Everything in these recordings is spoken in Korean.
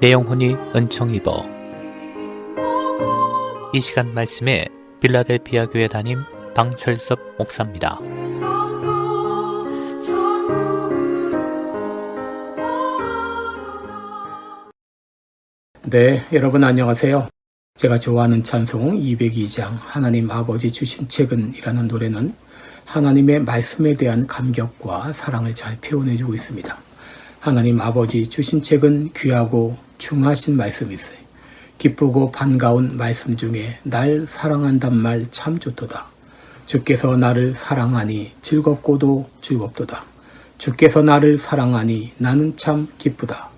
내 영혼이 은총 입어. 이 시간 말씀에 필라델피아 교회 담임 방철섭 목사입니다. 네, 여러분 안녕하세요. 제가 좋아하는 찬송 202장 하나님 아버지 주신 책은이라는 노래는 하나님의 말씀에 대한 감격과 사랑을 잘 표현해주고 있습니다. 하나님 아버지 주신 책은 귀하고 중하신 말씀이세요. 기쁘고 반가운 말씀 중에 날 사랑한단 말 참 좋도다. 주께서 나를 사랑하니 즐겁고도 즐겁도다. 주께서 나를 사랑하니 나는 참 기쁘다.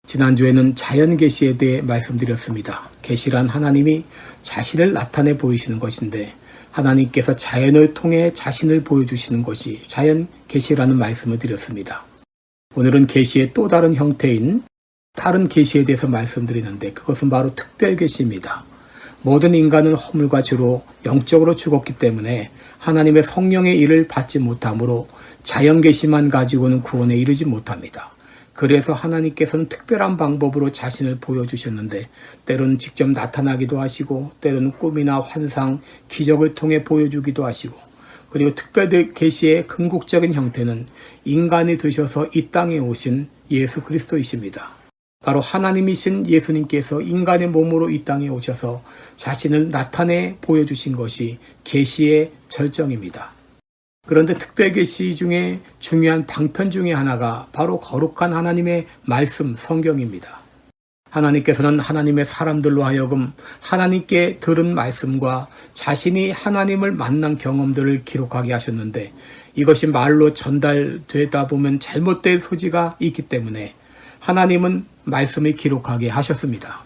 지난주에는 자연 계시에 대해 말씀드렸습니다. 계시란 하나님이 자신을 나타내 보이시는 것인데 하나님께서 자연을 통해 자신을 보여주시는 것이 자연 계시라는 말씀을 드렸습니다. 오늘은 계시의 또 다른 형태인 다른 계시에 대해서 말씀드리는데 그것은 바로 특별 계시입니다. 모든 인간은 허물과 죄로 영적으로 죽었기 때문에 하나님의 성령의 일을 받지 못하므로 자연 계시만 가지고는 구원에 이르지 못합니다. 그래서 하나님께서는 특별한 방법으로 자신을 보여주셨는데 때로는 직접 나타나기도 하시고 때로는 꿈이나 환상, 기적을 통해 보여주기도 하시고 그리고 특별 계시의 궁극적인 형태는 인간이 되셔서 이 땅에 오신 예수 그리스도이십니다. 바로 하나님이신 예수님께서 인간의 몸으로 이 땅에 오셔서 자신을 나타내 보여주신 것이 계시의 절정입니다. 그런데 특별 계시 중에 중요한 방편 중에 하나가 바로 거룩한 하나님의 말씀 성경입니다. 하나님께서는 하나님의 사람들로 하여금 하나님께 들은 말씀과 자신이 하나님을 만난 경험들을 기록하게 하셨는데 이것이 말로 전달되다 보면 잘못될 소지가 있기 때문에 하나님은 말씀을 기록하게 하셨습니다.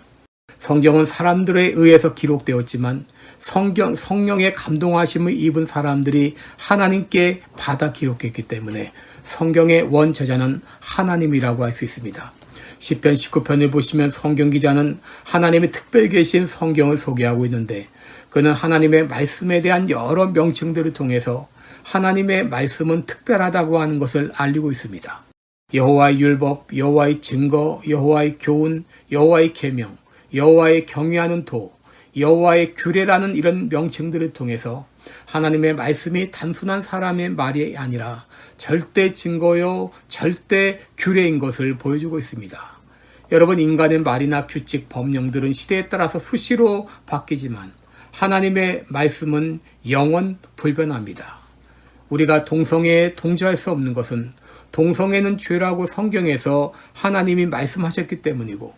성경은 사람들에 의해서 기록되었지만 성령의 감동하심을 입은 사람들이 하나님께 받아 기록했기 때문에 성경의 원저자는 하나님이라고 할 수 있습니다. 시편 19편을 보시면 성경 기자는 하나님의 특별 계신 성경을 소개하고 있는데 그는 하나님의 말씀에 대한 여러 명칭들을 통해서 하나님의 말씀은 특별하다고 하는 것을 알리고 있습니다. 여호와의 율법, 여호와의 증거, 여호와의 교훈, 여호와의 계명, 여호와의 경외하는 도, 여호와의 규례라는 이런 명칭들을 통해서 하나님의 말씀이 단순한 사람의 말이 아니라 절대 증거요, 절대 규례인 것을 보여주고 있습니다. 여러분, 인간의 말이나 규칙, 법령들은 시대에 따라서 수시로 바뀌지만 하나님의 말씀은 영원 불변합니다. 우리가 동성애에 동조할 수 없는 것은 동성애는 죄라고 성경에서 하나님이 말씀하셨기 때문이고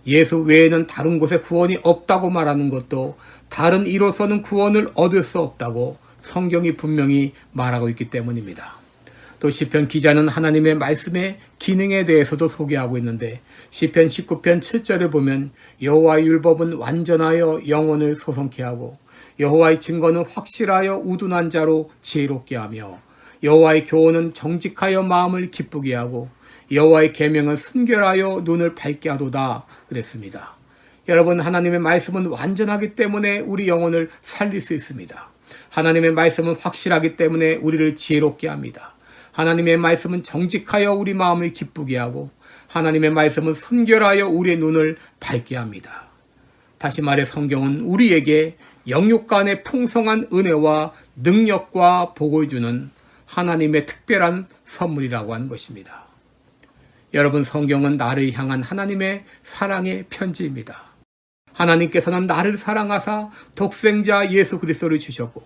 예수 외에는 다른 곳에 구원이 없다고 말하는 것도 다른 이로서는 구원을 얻을 수 없다고 성경이 분명히 말하고 있기 때문입니다. 또 시편 기자는 하나님의 말씀의 기능에 대해서도 소개하고 있는데 시편 19편 7절을 보면 여호와의 율법은 완전하여 영혼을 소성케 하고 여호와의 증거는 확실하여 우둔한 자로 지혜롭게 하며 여호와의 교훈은 정직하여 마음을 기쁘게 하고 여호와의 계명은 순결하여 눈을 밝게 하도다 그랬습니다. 여러분, 하나님의 말씀은 완전하기 때문에 우리 영혼을 살릴 수 있습니다. 하나님의 말씀은 확실하기 때문에 우리를 지혜롭게 합니다. 하나님의 말씀은 정직하여 우리 마음을 기쁘게 하고 하나님의 말씀은 순결하여 우리의 눈을 밝게 합니다. 다시 말해 성경은 우리에게 영육간의 풍성한 은혜와 능력과 복을 주는 하나님의 특별한 선물이라고 하는 것입니다. 여러분, 성경은 나를 향한 하나님의 사랑의 편지입니다. 하나님께서는 나를 사랑하사 독생자 예수 그리스도를 주셨고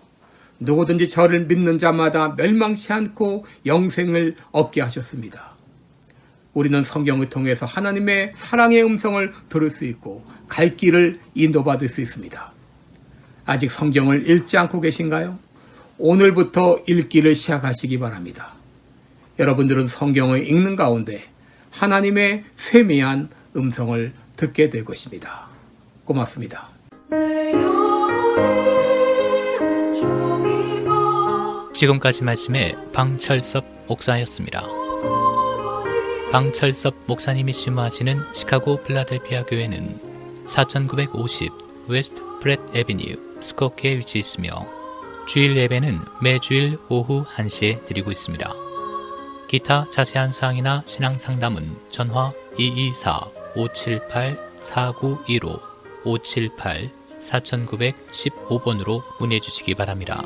누구든지 저를 믿는 자마다 멸망치 않고 영생을 얻게 하셨습니다. 우리는 성경을 통해서 하나님의 사랑의 음성을 들을 수 있고 갈 길을 인도받을 수 있습니다. 아직 성경을 읽지 않고 계신가요? 오늘부터 읽기를 시작하시기 바랍니다. 여러분들은 성경을 읽는 가운데 하나님의 세미한 음성을 듣게 될 것입니다. 고맙습니다. 지금까지 말씀에 방철섭 목사였습니다. 방철섭 목사님이 심화하시는 시카고 필라델피아 교회는 4950 웨스트 프렛 애비뉴 스코케에 위치해 있으며 주일 예배는 매주일 오후 1시에 드리고 있습니다. 기타 자세한 사항이나 신앙 상담은 전화 224-578-4915 578-4915번으로 문의해 주시기 바랍니다.